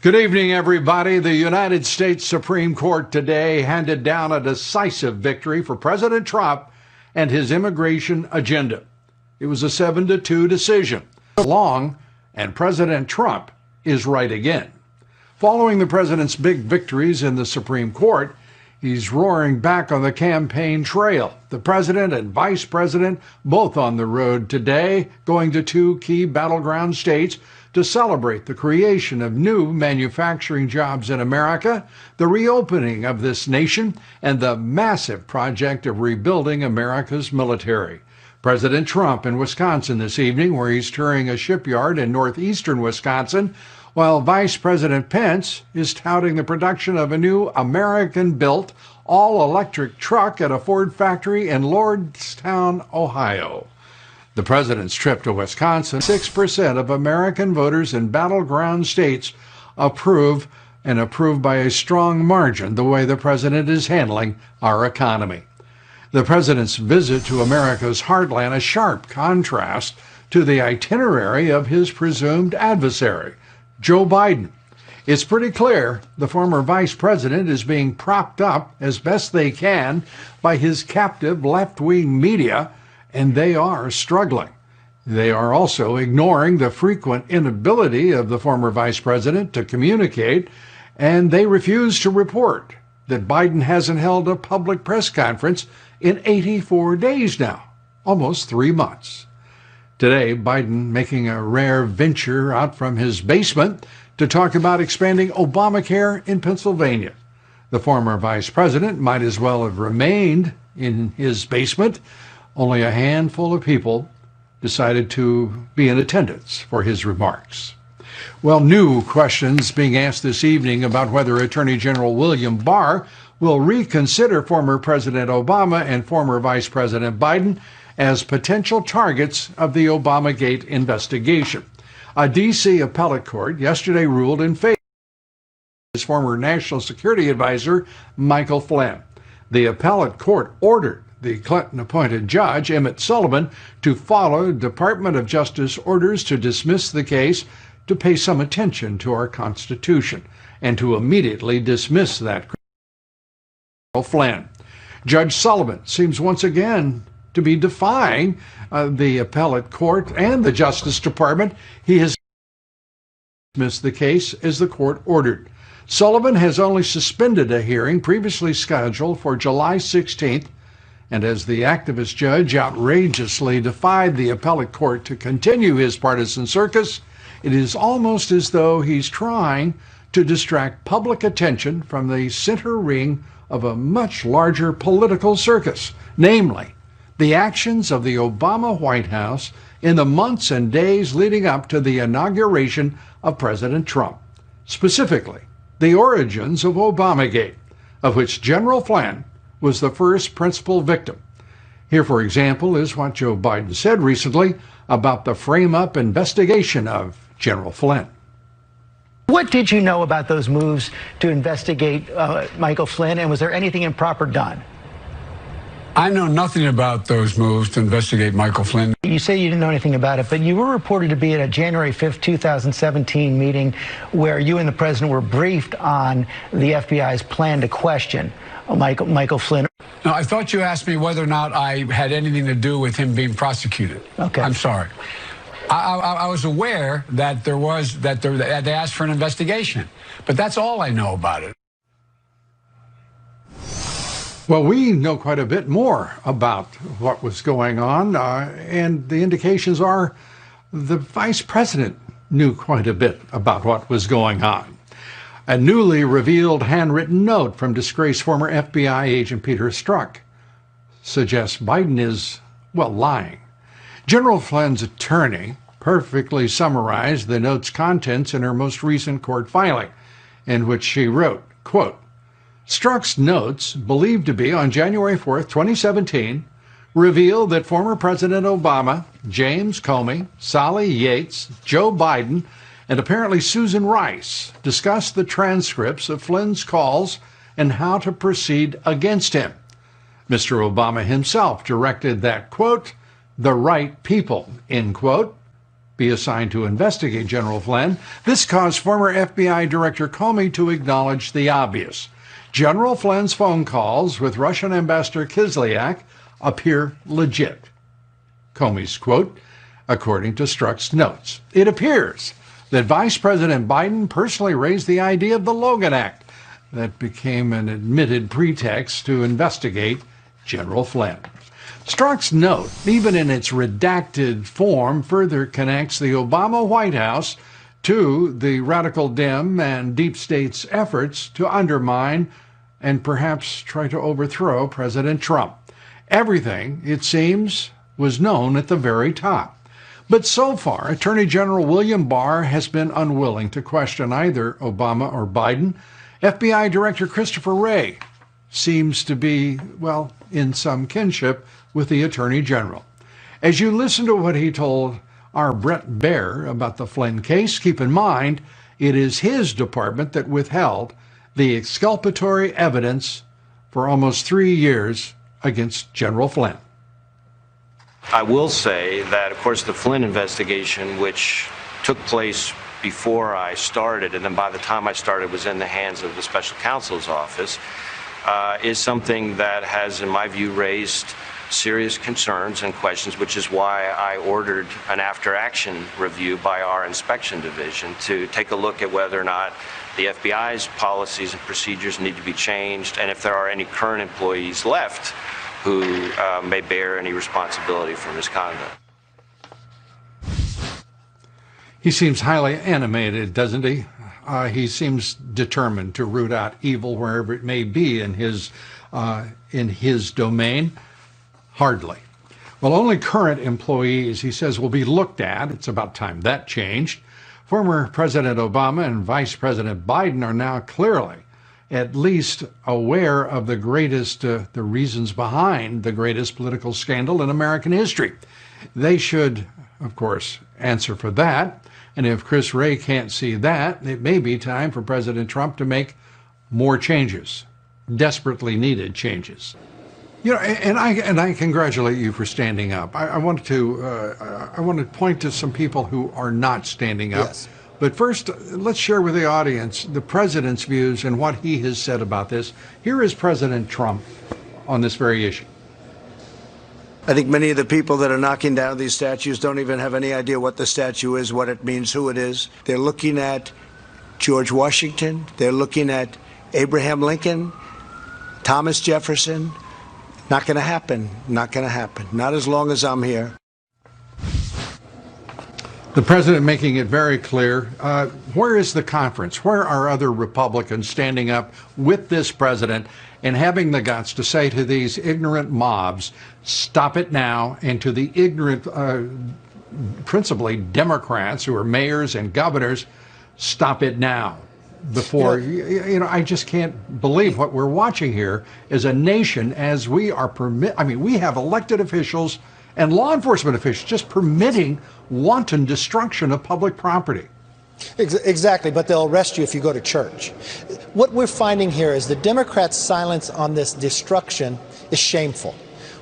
Good evening, everybody. The United States Supreme Court today handed down a decisive victory for President Trump and his immigration agenda. It was a 7-2 decision. Long, and President Trump is right again. Following the president's big victories in the Supreme Court, he's roaring back on the campaign trail. The president and vice president both on the road today, going to two key battleground states to celebrate the creation of new manufacturing jobs in America, the reopening of this nation, and the massive project of rebuilding America's military. President Trump in Wisconsin this evening, where he's touring a shipyard in northeastern Wisconsin, while Vice President Pence is touting the production of a new American-built all-electric truck at a Ford factory in Lordstown, Ohio. The president's trip to Wisconsin, 6% of American voters in battleground states approve, and approve by a strong margin, the way the president is handling our economy. The president's visit to America's heartland, a sharp contrast to the itinerary of his presumed adversary, Joe Biden. It's pretty clear the former vice president is being propped up as best they can by his captive left-wing media, and they are struggling. They are also ignoring the frequent inability of the former vice president to communicate, and they refuse to report that Biden hasn't held a public press conference in 84 days now, almost 3 months. Today, Biden making a rare venture out from his basement to talk about expanding Obamacare in Pennsylvania. The former vice president might as well have remained in his basement. Only a handful of people decided to be in attendance for his remarks. Well, new questions being asked this evening about whether Attorney General William Barr will reconsider former President Obama and former Vice President Biden as potential targets of the Obamagate investigation. A D.C. appellate court yesterday ruled in favor of his former National Security Advisor, Michael Flynn. The appellate court ordered the Clinton-appointed judge, Emmett Sullivan, to follow Department of Justice orders to dismiss the case, to pay some attention to our Constitution, and to immediately dismiss that Flynn. Judge Sullivan seems once again to be defying the appellate court and the Justice Department. He has dismissed the case as the court ordered. Sullivan has only suspended a hearing previously scheduled for July 16th, and as the activist judge outrageously defied the appellate court to continue his partisan circus, it is almost as though he's trying to distract public attention from the center ring of a much larger political circus, namely the actions of the Obama White House in the months and days leading up to the inauguration of President Trump. Specifically, the origins of Obamagate, of which General Flynn was the first principal victim. Here, for example, is what Joe Biden said recently about the frame-up investigation of General Flynn. What did you know about those moves to investigate Michael Flynn, and was there anything improper done? I know nothing about those moves to investigate Michael Flynn. You say you didn't know anything about it, but you were reported to be at a January 5th, 2017 meeting where you and the president were briefed on the FBI's plan to question Michael Flynn. No, I thought you asked me whether or not I had anything to do with him being prosecuted. Okay. I'm sorry. I was aware that they asked for an investigation, but that's all I know about it. Well, we know quite a bit more about what was going on, and the indications are the vice president knew quite a bit about what was going on. A newly revealed handwritten note from disgraced former FBI agent Peter Strzok suggests Biden is, well, lying. General Flynn's attorney perfectly summarized the note's contents in her most recent court filing, in which she wrote, quote, Strzok's notes, believed to be on January 4th, 2017, reveal that former President Obama, James Comey, Sally Yates, Joe Biden, and apparently Susan Rice discussed the transcripts of Flynn's calls and how to proceed against him. Mr. Obama himself directed that, quote, the right people, end quote, be assigned to investigate General Flynn. This caused former FBI Director Comey to acknowledge the obvious. General Flynn's phone calls with Russian Ambassador Kislyak appear legit. Comey's quote, according to Strzok's notes, it appears that Vice President Biden personally raised the idea of the Logan Act that became an admitted pretext to investigate General Flynn. Strzok's note, even in its redacted form, further connects the Obama White House to the radical Dem and deep state's efforts to undermine and perhaps try to overthrow President Trump. Everything, it seems, was known at the very top. But so far, Attorney General William Barr has been unwilling to question either Obama or Biden. FBI Director Christopher Wray seems to be, well, in some kinship with the Attorney General. As you listen to what he told our Brett Baier about the Flynn case, keep in mind it is his department that withheld the exculpatory evidence for almost 3 years against General Flynn. I will say that, of course, the Flynn investigation, which took place before I started, and then by the time I started was in the hands of the special counsel's office, is something that has, in my view, raised serious concerns and questions, which is why I ordered an after-action review by our inspection division to take a look at whether or not the FBI's policies and procedures need to be changed, and if there are any current employees left who may bear any responsibility for misconduct. He seems highly animated, doesn't he? He seems determined to root out evil wherever it may be in his domain. Hardly. Well, only current employees, he says, will be looked at. It's about time that changed. Former President Obama and Vice President Biden are now clearly at least aware of the reasons behind the greatest political scandal in American history. They should, of course, answer for that. And if Chris Wray can't see that, it may be time for President Trump to make more changes, desperately needed changes. You know, and I congratulate you for standing up. I want to point to some people who are not standing up. Yes. But first, let's share with the audience the president's views and what he has said about this. Here is President Trump on this very issue. I think many of the people that are knocking down these statues don't even have any idea what the statue is, what it means, who it is. They're looking at George Washington. They're looking at Abraham Lincoln, Thomas Jefferson. Not going to happen. Not going to happen. Not as long as I'm here. The president making it very clear. Where is the conference? Where are other Republicans standing up with this president and having the guts to say to these ignorant mobs, stop it now, and to the ignorant, principally Democrats who are mayors and governors, stop it now? Before, I just can't believe what we're watching here as a nation, as we are we have elected officials and law enforcement officials just permitting wanton destruction of public property. Exactly, but they'll arrest you if you go to church. What we're finding here is the Democrats' silence on this destruction is shameful.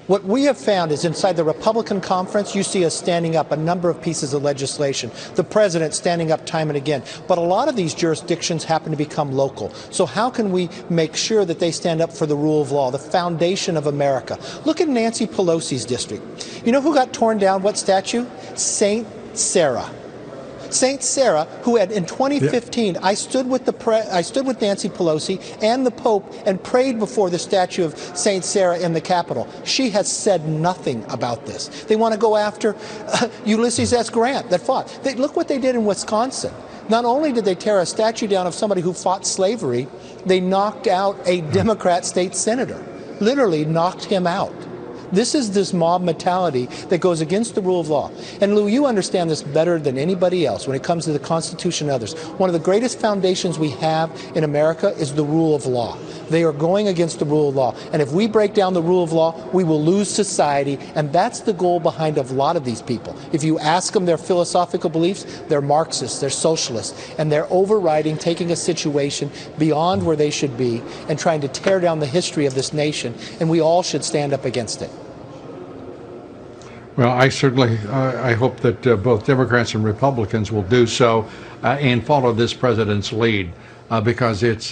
What we have found is inside the Republican conference, you see us standing up a number of pieces of legislation, the president standing up time and again. But a lot of these jurisdictions happen to become local. So how can we make sure that they stand up for the rule of law, the foundation of America? Look at Nancy Pelosi's district. You know who got torn down? What statue? St. Sarah. St. Sarah, who had in 2015, I stood with Nancy Pelosi and the Pope and prayed before the statue of St. Sarah in the Capitol. She has said nothing about this. They want to go after Ulysses S. Grant that fought. Look what they did in Wisconsin. Not only did they tear a statue down of somebody who fought slavery, they knocked out a Democrat state senator. Literally knocked him out. This is this mob mentality that goes against the rule of law. And Lou, you understand this better than anybody else when it comes to the Constitution and others. One of the greatest foundations we have in America is the rule of law. They are going against the rule of law. And if we break down the rule of law, we will lose society. And that's the goal behind a lot of these people. If you ask them their philosophical beliefs, they're Marxists, they're socialists, and they're overriding, taking a situation beyond where they should be and trying to tear down the history of this nation. And we all should stand up against it. Well, I certainly I hope that both Democrats and Republicans will do so and follow this president's lead because it's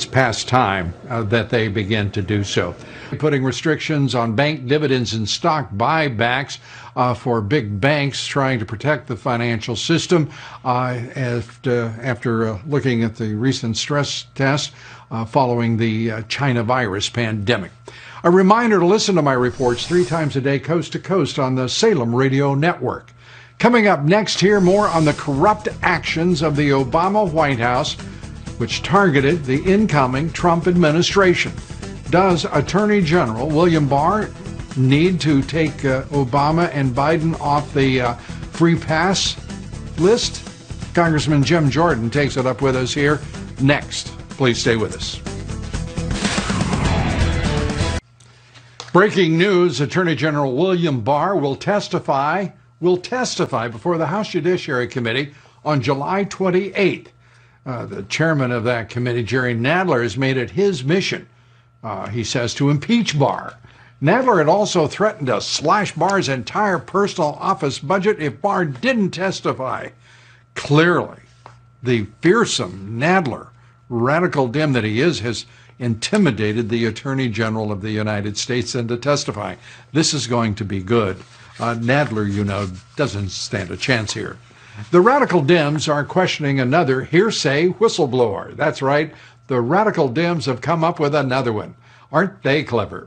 past time that they begin to do so. Putting restrictions on bank dividends and stock buybacks for big banks trying to protect the financial system after looking at the recent stress test following the China virus pandemic. A reminder to listen to my reports 3 times a day, coast to coast, on the Salem Radio Network. Coming up next here, more on the corrupt actions of the Obama White House, which targeted the incoming Trump administration. Does Attorney General William Barr need to take Obama and Biden off the free pass list? Congressman Jim Jordan takes it up with us here next. Please stay with us. Breaking news, Attorney General William Barr will testify before the House Judiciary Committee on July 28th. The chairman of that committee, Jerry Nadler, has made it his mission, he says, to impeach Barr. Nadler had also threatened to slash Barr's entire personal office budget if Barr didn't testify. Clearly, the fearsome Nadler, radical dim that he is, has intimidated the Attorney General of the United States into testifying. This is going to be good. Nadler, you know, doesn't stand a chance here. The radical Dems are questioning another hearsay whistleblower. That's right, the radical Dems have come up with another one. Aren't they clever?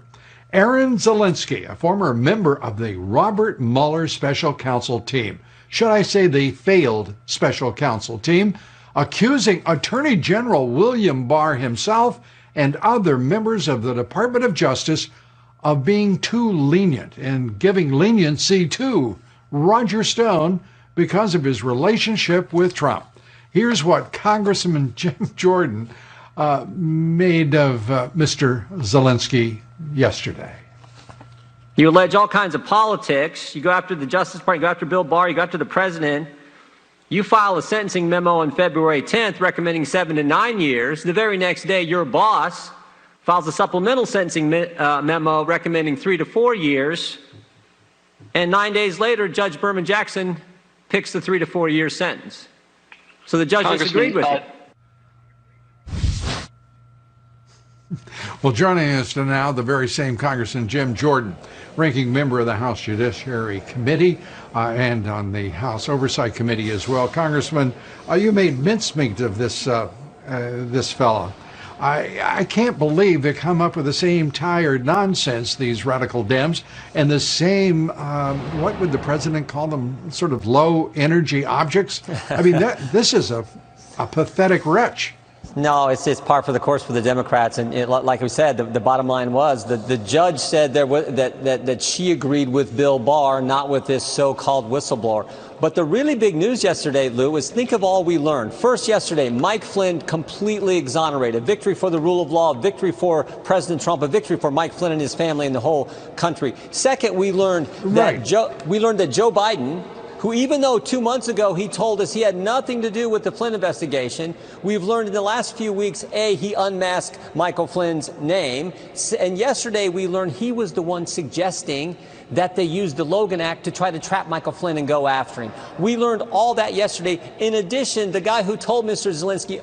Aaron Zelinsky, a former member of the Robert Mueller special counsel team, should I say the failed special counsel team, accusing Attorney General William Barr himself and other members of the Department of Justice of being too lenient and giving leniency to Roger Stone because of his relationship with Trump. Here's what Congressman Jim Jordan made of Mr. Zelinsky yesterday. You allege all kinds of politics. You go after the Justice Department, you go after Bill Barr, you go after the president. You file a sentencing memo on February 10th recommending 7 to 9 years. The very next day, your boss files a supplemental sentencing memo recommending 3 to 4 years. And 9 days later, Judge Berman Jackson picks the 3 to 4 year sentence. So the judge disagreed with it. Well, joining us now, the very same Congressman Jim Jordan, ranking member of the House Judiciary Committee and on the House Oversight Committee as well. Congressman, you made mincemeat of this fellow. I can't believe they come up with the same tired nonsense, these radical Dems, and the same, what would the president call them, sort of low energy objects? I mean, this is a pathetic wretch. No, it's par for the course for the Democrats, and like we said, the bottom line was the judge said that she agreed with Bill Barr, not with this so-called whistleblower. But the really big news yesterday, Lou, is think of all we learned. First, yesterday, Mike Flynn completely exonerated. Victory for the rule of law, victory for President Trump, a victory for Mike Flynn and his family and the whole country. Second, we learned that Joe Biden, who even though 2 months ago he told us he had nothing to do with the Flynn investigation, we've learned in the last few weeks, A, he unmasked Michael Flynn's name, and yesterday we learned he was the one suggesting that they used the Logan Act to try to trap Michael Flynn and go after him. We learned all that yesterday. In addition, the guy who told Mr. Zelinsky,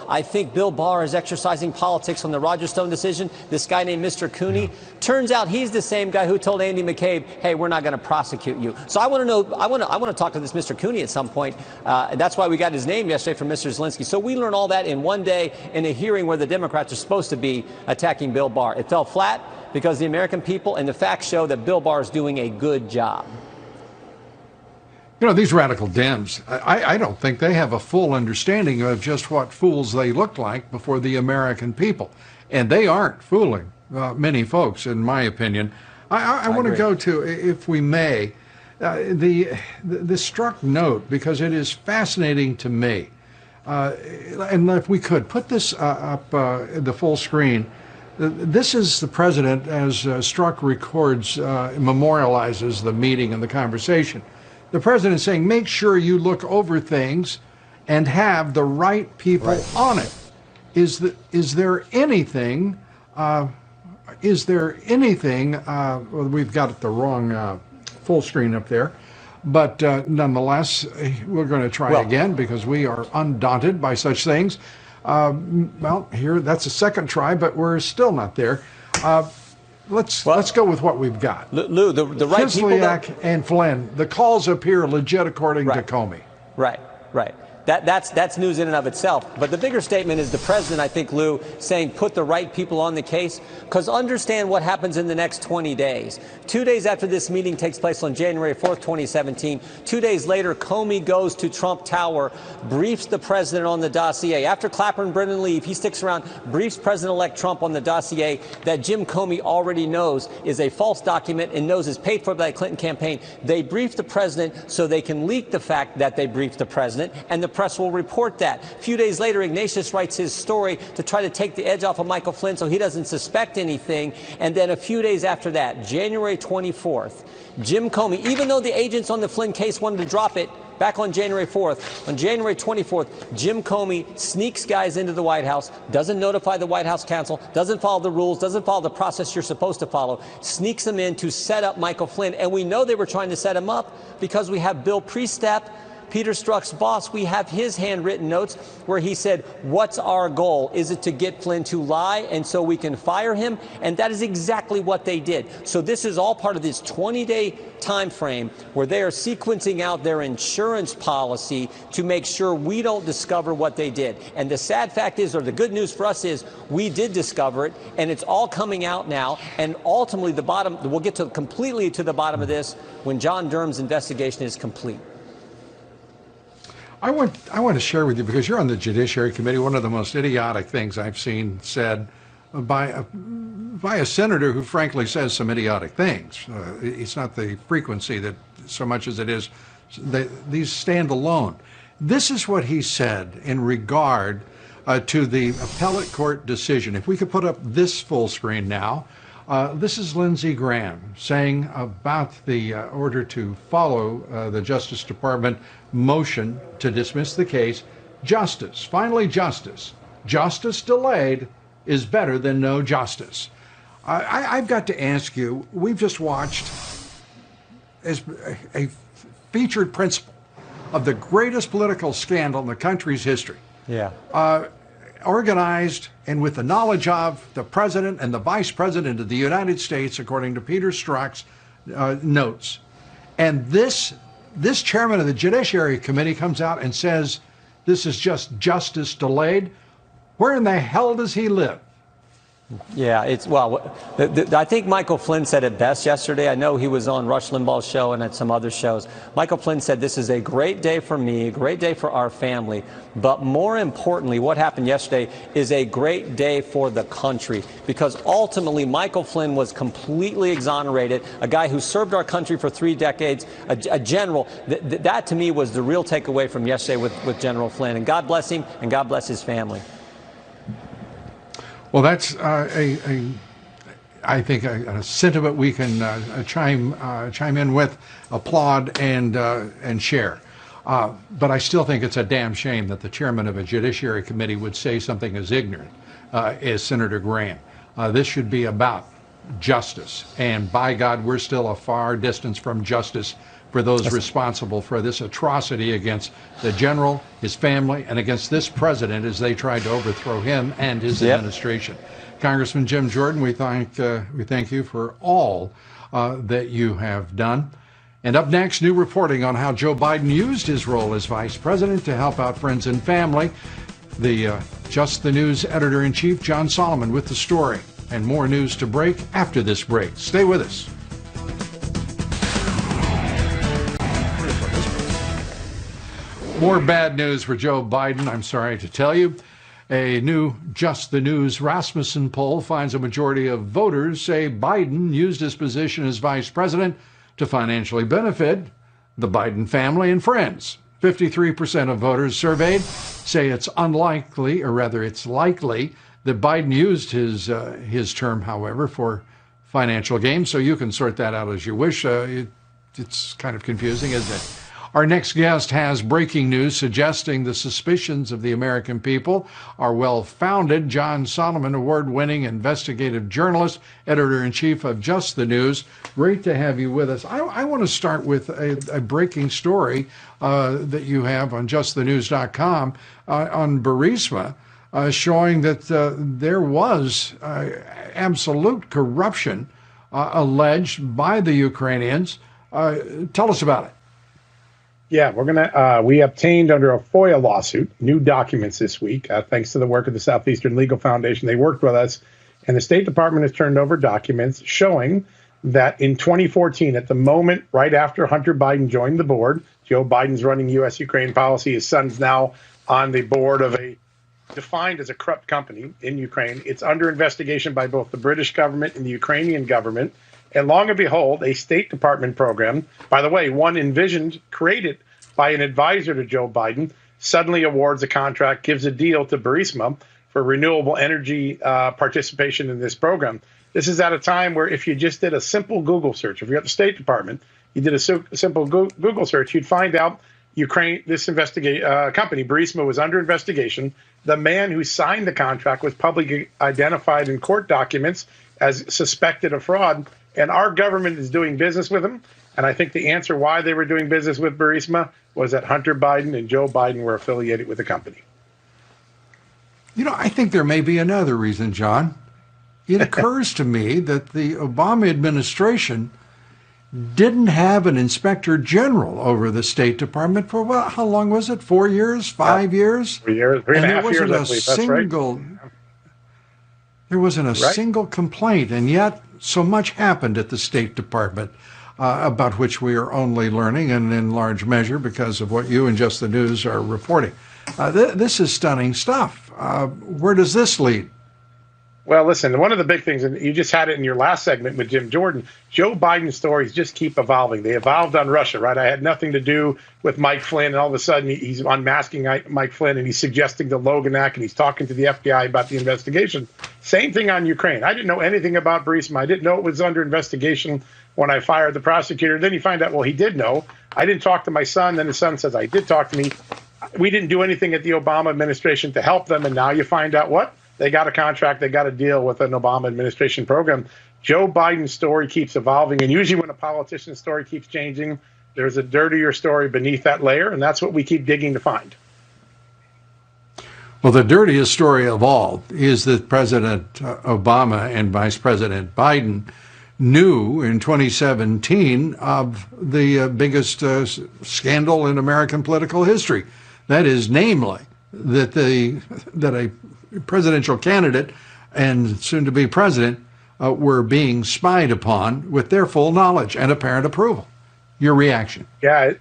I think Bill Barr is exercising politics on the Roger Stone decision, this guy named Mr. Cooney, turns out he's the same guy who told Andy McCabe, hey, we're not going to prosecute you. So I want to know, I want to talk to this Mr. Cooney at some point. That's why we got his name yesterday from Mr. Zelinsky. So we learned all that in one day in a hearing where the Democrats are supposed to be attacking Bill Barr. It fell flat because the American people and the facts show that Bill Barr is doing a good job. You know, these radical Dems, I don't think they have a full understanding of just what fools they look like before the American people. And they aren't fooling many folks, in my opinion. I want to go to, if we may, the struck note, because it is fascinating to me. And if we could put this up the full screen. This is the president, as Strzok records, memorializes the meeting and the conversation. The president saying, make sure you look over things and have the right people on it. Is there anything is there anything, well, we've got the wrong full screen up there, but nonetheless, we're going to try again because we are undaunted by such things. Well, here, that's a second try, but we're still not there. Let's go with what we've got. Lou, the right people... Kislyak and Flynn, the calls appear legit according to Comey. Right. That's news in and of itself. But the bigger statement is the president, I think, Lou, saying put the right people on the case. Because understand what happens in the next 20 days. 2 days after this meeting takes place on January 4th, 2017, 2 days later, Comey goes to Trump Tower, briefs the president on the dossier. After Clapper and Brennan leave, he sticks around, briefs President-elect Trump on the dossier that Jim Comey already knows is a false document and knows is paid for by the Clinton campaign. They brief the president so they can leak the fact that they briefed the president, and the press will report that. A few days later, Ignatius writes his story to try to take the edge off of Michael Flynn so he doesn't suspect anything. And then a few days after that, January 24th, Jim Comey, even though the agents on the Flynn case wanted to drop it back on January 4th, on January 24th, Jim Comey sneaks guys into the White House, doesn't notify the White House counsel, doesn't follow the rules, doesn't follow the process you're supposed to follow, sneaks them in to set up Michael Flynn. And we know they were trying to set him up because we have Bill Priestap, Peter Strzok's boss. We have his handwritten notes where he said, what's our goal? Is it to get Flynn to lie and so we can fire him? And that is exactly what they did. So this is all part of this 20-day time frame where they are sequencing out their insurance policy to make sure we don't discover what they did. And the sad fact is, or the good news for us is, we did discover it, and it's all coming out now. And ultimately, we'll get completely to the bottom of this when John Durham's investigation is complete. I want to share with you, because you're on the Judiciary Committee, one of the most idiotic things I've seen said by a senator who frankly says some idiotic things. It's not the frequency that so much as it is these stand alone. This is what he said in regard to the appellate court decision. If we could put up this full screen now. This is Lindsey Graham saying about the order to follow the Justice Department motion to dismiss the case. Justice, finally justice. Justice delayed is better than no justice. I've got to ask you, we've just watched as a featured principle of the greatest political scandal in the country's history. Yeah. Organized and with the knowledge of the president and the vice president of the United States, according to Peter Strzok's notes. And this chairman of the Judiciary Committee comes out and says this is just justice delayed. Where in the hell does he live? Yeah, I think Michael Flynn said it best yesterday. I know he was on Rush Limbaugh's show and at some other shows. Michael Flynn said this is a great day for me, a great day for our family, but more importantly, what happened yesterday is a great day for the country, because ultimately Michael Flynn was completely exonerated, a guy who served our country for 3 decades, a general. That to me was the real takeaway from yesterday with General Flynn, and God bless him and God bless his family. Well, that's I think a sentiment we can chime in with, applaud, and share. But I still think it's a damn shame that the chairman of a Judiciary Committee would say something as ignorant as Senator Graham. This should be about justice, and by God, we're still a far distance from justice for those responsible for this atrocity against the general, his family, and against this president as they tried to overthrow him and his administration. Congressman Jim Jordan, we thank you for all that you have done. And up next, new reporting on how Joe Biden used his role as vice president to help out friends and family. The Just the News editor-in-chief, John Solomon, with the story. And more news to break after this break. Stay with us. More bad news for Joe Biden, I'm sorry to tell you. A new Just the News Rasmussen poll finds a majority of voters say Biden used his position as vice president to financially benefit the Biden family and friends. 53% of voters surveyed say it's unlikely, or rather it's likely, that Biden used his term, however, for financial gain. So you can sort that out as you wish. It's kind of confusing, isn't it? Our next guest has breaking news suggesting the suspicions of the American people are well-founded. John Solomon, award-winning investigative journalist, editor-in-chief of Just the News. Great to have you with us. I want to start with a breaking story that you have on justthenews.com on Burisma, showing that there was absolute corruption alleged by the Ukrainians. Tell us about it. Yeah, we obtained under a FOIA lawsuit new documents this week, thanks to the work of the Southeastern Legal Foundation. They worked with us, and the State Department has turned over documents showing that in 2014, at the moment right after Hunter Biden joined the board, Joe Biden's running U.S.-Ukraine policy. His son's now on the board of a defined as a corrupt company in Ukraine. It's under investigation by both the British government and the Ukrainian government. And long and behold, a State Department program, by the way, one envisioned, created by an advisor to Joe Biden, suddenly awards a contract, gives a deal to Burisma for renewable energy participation in this program. This is at a time where if you just did a simple Google search, if you're at the State Department, you did a simple Google search, you'd find out this company, Burisma, was under investigation. The man who signed the contract was publicly identified in court documents as suspected of fraud. And our government is doing business with him. And I think the answer why they were doing business with Burisma was that Hunter Biden and Joe Biden were affiliated with the company. You know, I think there may be another reason, John. It occurs to me that the Obama administration didn't have an inspector general over the State Department for, well, how long was it? 4 years? 5 years? 3 years, 3.5 years, I believe. That's right. There wasn't a single complaint, and yet so much happened at the State Department about which we are only learning, and in large measure because of what you and Just the News are reporting. This is stunning stuff. Where does this lead? Well, listen, one of the big things, and you just had it in your last segment with Jim Jordan, Joe Biden's stories just keep evolving. They evolved on Russia, right? I had nothing to do with Mike Flynn, and all of a sudden he's unmasking Mike Flynn, and he's suggesting the Logan Act, and he's talking to the FBI about the investigation. Same thing on Ukraine. I didn't know anything about Burisma. I didn't know it was under investigation when I fired the prosecutor. Then you find out, well, he did know. I didn't talk to my son. Then his son says, I did talk to me. We didn't do anything at the Obama administration to help them, and now you find out what? They got a contract. They got a deal with an Obama administration program. Joe Biden's story keeps evolving. And usually when a politician's story keeps changing, there's a dirtier story beneath that layer. And that's what we keep digging to find. Well, the dirtiest story of all is that President Obama and Vice President Biden knew in 2017 of the biggest scandal in American political history. That is, namely, that a presidential candidate and soon-to-be president were being spied upon with their full knowledge and apparent approval. Your reaction? Yeah,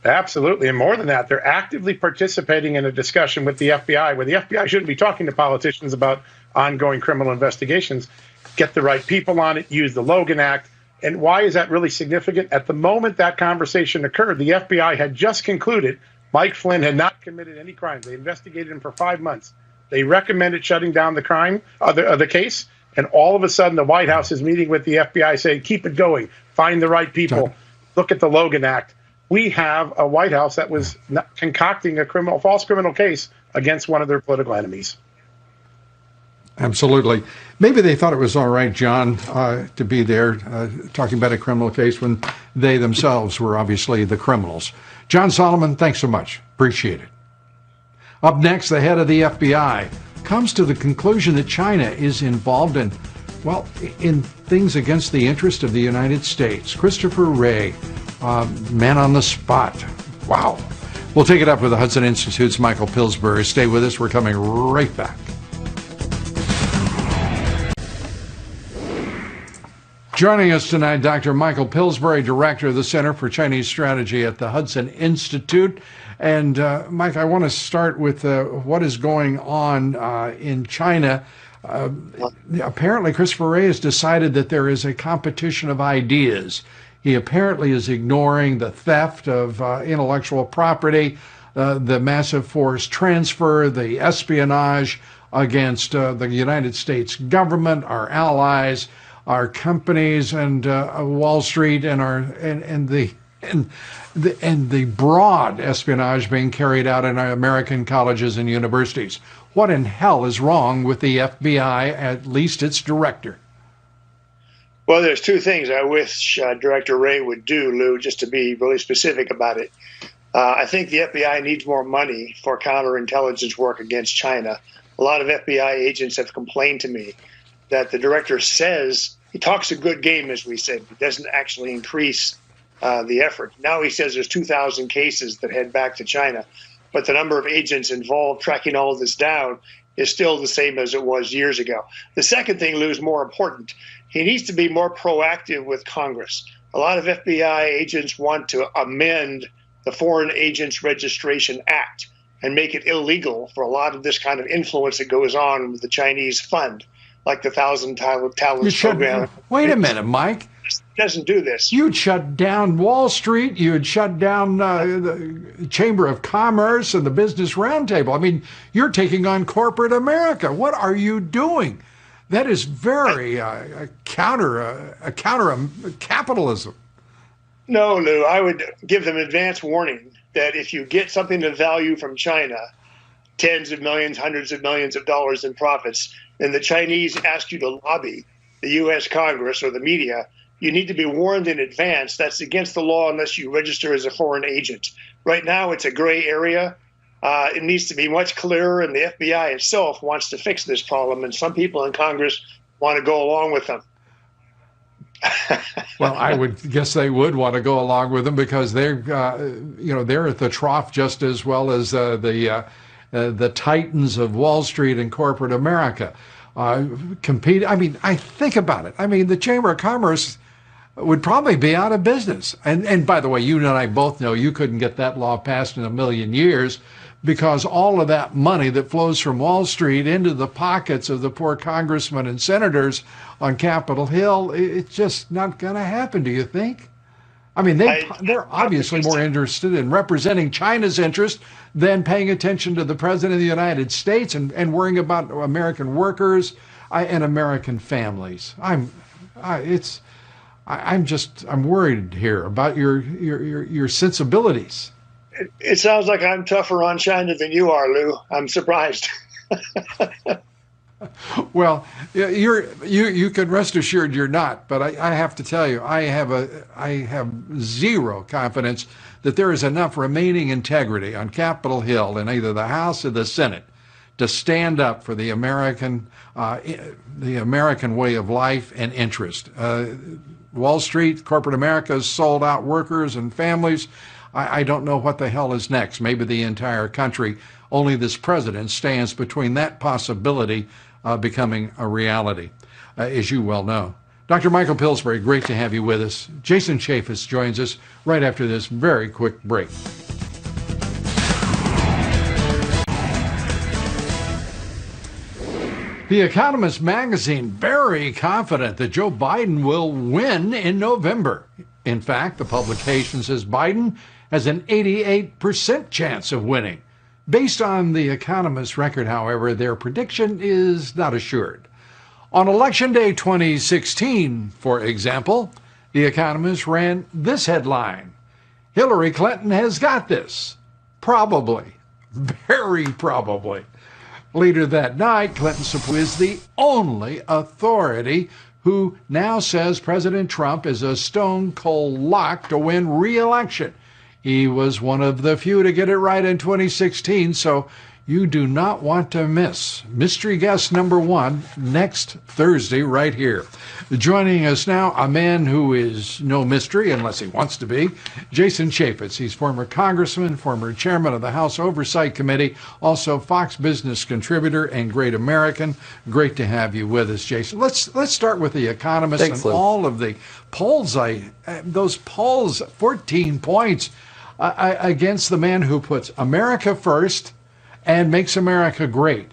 absolutely. And more than that, they're actively participating in a discussion with the FBI, where the FBI shouldn't be talking to politicians about ongoing criminal investigations. Get the right people on it, use the Logan Act. And why is that really significant? At the moment that conversation occurred, the FBI had just concluded Mike Flynn had not committed any crimes. They investigated him for 5 months. They recommended shutting down the case, and all of a sudden the White House is meeting with the FBI saying, keep it going, find the right people, look at the Logan Act. We have a White House that was concocting a false criminal case against one of their political enemies. Absolutely. Maybe they thought it was all right, John, to be there talking about a criminal case when they themselves were obviously the criminals. John Solomon, thanks so much. Appreciate it. Up next, the head of the FBI comes to the conclusion that China is involved in things against the interest of the United States. Christopher Wray, man on the spot. Wow. We'll take it up with the Hudson Institute's Michael Pillsbury. Stay with us. We're coming right back. Joining us tonight, Dr. Michael Pillsbury, Director of the Center for Chinese Strategy at the Hudson Institute. And Mike, I want to start with what is going on in China. Apparently, Christopher Wray has decided that there is a competition of ideas. He apparently is ignoring the theft of intellectual property, the massive forced transfer, the espionage against the United States government, our allies, our companies, and Wall Street, and and the broad espionage being carried out in our American colleges and universities. What in hell is wrong with the FBI, at least its director? Well, there's two things I wish Director Wray would do, Lou, just to be really specific about it. I think the FBI needs more money for counterintelligence work against China. A lot of FBI agents have complained to me that the director says he talks a good game, as we said, but doesn't actually increase the effort. Now he says there's 2,000 cases that head back to China, but the number of agents involved tracking all of this down is still the same as it was years ago. The second thing, Lou, is more important. He needs to be more proactive with Congress. A lot of FBI agents want to amend the Foreign Agents Registration Act and make it illegal for a lot of this kind of influence that goes on with the Chinese fund, like the Thousand Talents program. Wait a minute, Mike. It doesn't do this. You'd shut down Wall Street. You'd shut down the Chamber of Commerce and the Business Roundtable. I mean, you're taking on corporate America. What are you doing? That is very counter capitalism. No, Lou, I would give them advance warning that if you get something of value from China, tens of millions, hundreds of millions of dollars in profits, and the Chinese ask you to lobby the U.S. Congress or the media, you need to be warned in advance. That's against the law unless you register as a foreign agent. Right now, it's a gray area. It needs to be much clearer, and the FBI itself wants to fix this problem, and some people in Congress want to go along with them. Well, I would guess they would want to go along with them because they're, they're at the trough just as well as the titans of Wall Street and corporate America compete. I mean, I think about it. I mean, the Chamber of Commerce would probably be out of business. And by the way, you and I both know you couldn't get that law passed in a million years because all of that money that flows from Wall Street into the pockets of the poor congressmen and senators on Capitol Hill, it's just not going to happen, do you think? I mean, they're obviously more interested in representing China's interest than paying attention to the President of the United States and worrying about American workers and American families. I'm worried here about your sensibilities. It sounds like I'm tougher on China than you are, Lou. I'm surprised. Well, you can rest assured you're not. But I have to tell you, I have zero confidence that there is enough remaining integrity on Capitol Hill in either the House or the Senate to stand up for the American way of life and interest. Wall Street, corporate America has sold out workers and families. I don't know what the hell is next. Maybe the entire country. Only this president stands between that possibility becoming a reality, as you well know. Dr. Michael Pillsbury, great to have you with us. Jason Chaffetz joins us right after this very quick break. The Economist magazine very confident that Joe Biden will win in November. In fact, the publication says Biden has an 88% chance of winning. Based on the Economist record, however, their prediction is not assured. On Election Day 2016, for example, the Economist ran this headline: Hillary Clinton has got this. Probably. Very probably. Later that night, Clinton is the only authority who now says President Trump is a stone-cold lock to win re-election. He was one of the few to get it right in 2016, so you do not want to miss mystery guest number one next Thursday right here. Joining us now, a man who is no mystery unless he wants to be, Jason Chaffetz. He's former congressman, former chairman of the House Oversight Committee, also Fox Business contributor and great American. Great to have you with us, Jason. Let's start with The Economist. Thanks, and Lou. All of the polls. Those polls, 14 points against the man who puts America first and makes America great.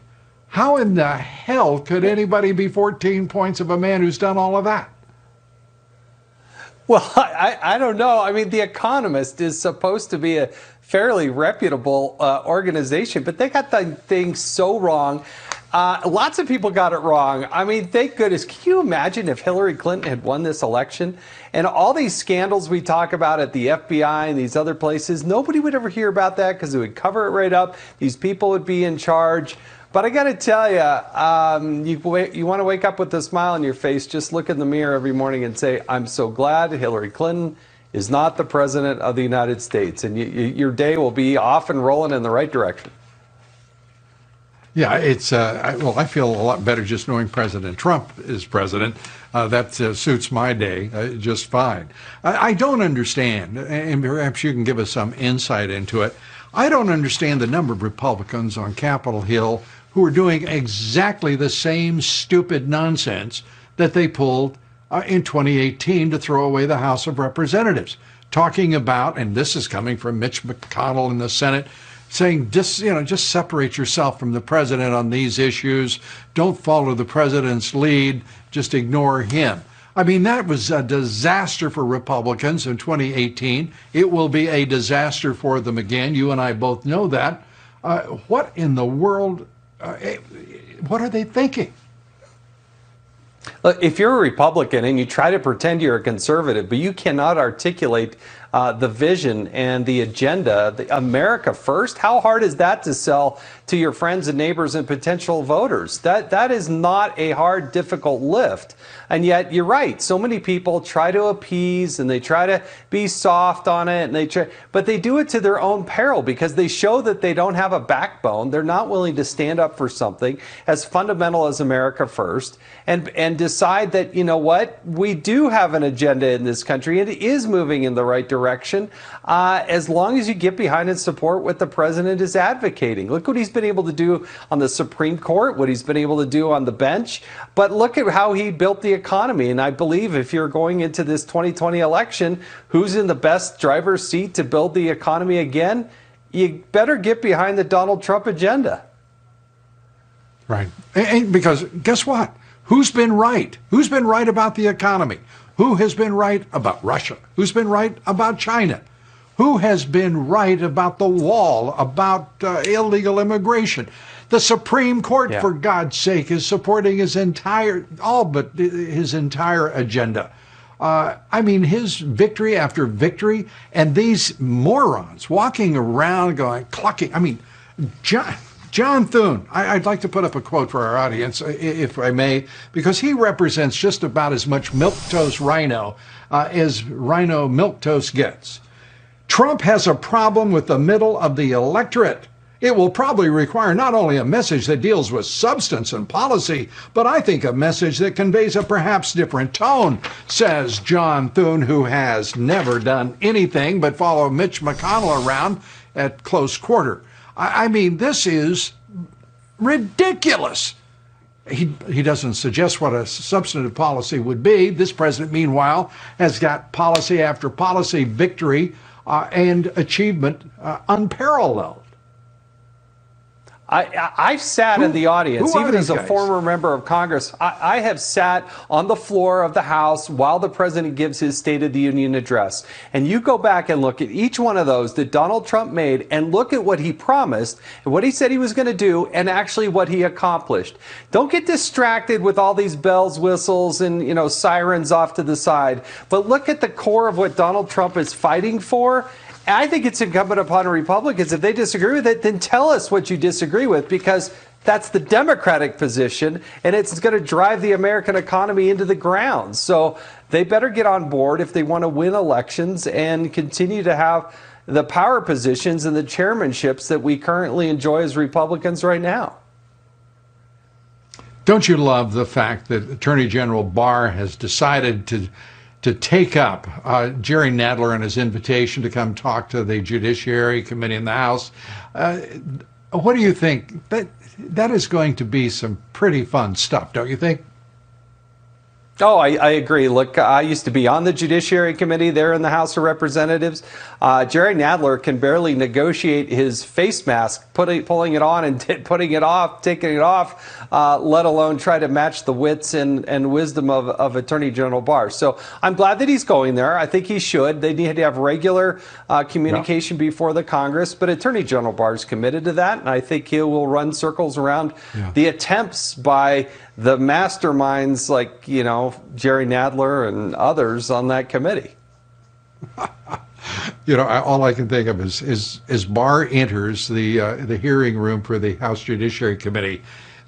How in the hell could anybody be 14 points of a man who's done all of that? Well, I don't know. I mean, The Economist is supposed to be a fairly reputable organization, but they got the thing so wrong. Lots of people got it wrong. I mean, thank goodness. Can you imagine if Hillary Clinton had won this election and all these scandals we talk about at the FBI and these other places, nobody would ever hear about that because it would cover it right up. These people would be in charge. But I got to tell you, you want to wake up with a smile on your face, just look in the mirror every morning and say, I'm so glad Hillary Clinton is not the president of the United States. And your day will be off and rolling in the right direction. Yeah, it's I feel a lot better just knowing President Trump is president. That suits my day just fine. I don't understand, and perhaps you can give us some insight into it. I don't understand the number of Republicans on Capitol Hill who are doing exactly the same stupid nonsense that they pulled in 2018 to throw away the House of Representatives, talking about, and this is coming from Mitch McConnell in the Senate, saying just separate yourself from the president on these issues. Don't follow the president's lead. Just ignore him. I mean, that was a disaster for Republicans in 2018. It will be a disaster for them again. You and I both know that. What in the world, what are they thinking? Look, if you're a Republican and you try to pretend you're a conservative, but you cannot articulate the vision and the agenda, the America first, how hard is that to sell to your friends and neighbors and potential voters? That is not a hard, difficult lift. And yet, you're right. So many people try to appease and they try to be soft on it, and but they do it to their own peril because they show that they don't have a backbone. They're not willing to stand up for something as fundamental as America first, and decide that, you know what, we do have an agenda in this country. It is moving in the right direction as long as you get behind and support what the president is advocating. Look what he's been able to do on the Supreme Court, what he's been able to do on the bench. But look at how he built the economy. And I believe if you're going into this 2020 election, who's in the best driver's seat to build the economy again? You better get behind the Donald Trump agenda. Right. And because guess what? Who's been right? Who's been right about the economy? Who has been right about Russia? Who's been right about China? Who has been right about the wall, about illegal immigration? The Supreme Court, for God's sake, is supporting his entire agenda. I mean, his victory after victory, and these morons walking around going, clucking. I mean, John Thune, I'd like to put up a quote for our audience, if I may, because he represents just about as much milquetoast rhino as rhino milquetoast gets. Trump has a problem with the middle of the electorate. It will probably require not only a message that deals with substance and policy, but I think a message that conveys a perhaps different tone, says John Thune, who has never done anything but follow Mitch McConnell around at close quarter. I mean, this is ridiculous. He doesn't suggest what a substantive policy would be. This president, meanwhile, has got policy after policy, victory and achievement unparalleled. I've sat in the audience, even as a former member of Congress. I have sat on the floor of the House while the president gives his State of the Union address. And you go back and look at each one of those that Donald Trump made and look at what he promised and what he said he was going to do and actually what he accomplished. Don't get distracted with all these bells, whistles, and sirens off to the side. But look at the core of what Donald Trump is fighting for. I think it's incumbent upon Republicans, if they disagree with it, then tell us what you disagree with, because that's the Democratic position, and it's going to drive the American economy into the ground. So they better get on board if they want to win elections and continue to have the power positions and the chairmanships that we currently enjoy as Republicans right now. Don't you love the fact that Attorney General Barr has decided to take up Jerry Nadler and his invitation to come talk to the Judiciary Committee in the House? What do you think? That is going to be some pretty fun stuff, don't you think? Oh, I agree. Look, I used to be on the Judiciary Committee there in the House of Representatives. Jerry Nadler can barely negotiate his face mask, pulling it on and putting it off, taking it off, let alone try to match the wits and wisdom of Attorney General Barr. So I'm glad that he's going there. I think he should. They need to have regular communication before the Congress, but Attorney General Barr is committed to that, and I think he will run circles around the attempts by the masterminds like, Jerry Nadler and others on that committee. All I can think of is as Barr enters the hearing room for the House Judiciary Committee,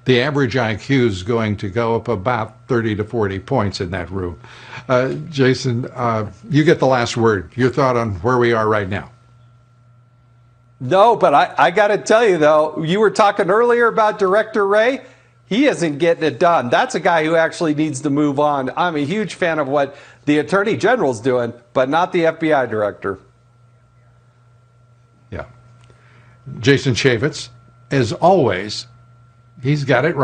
the average IQ is going to go up about 30 to 40 points in that room. Jason, you get the last word. Your thought on where we are right now. No, but I got to tell you, though, you were talking earlier about Director Wray. He isn't getting it done. That's a guy who actually needs to move on. I'm a huge fan of what the Attorney General's doing, but not the FBI director. Yeah. Jason Chaffetz, as always, he's got it right.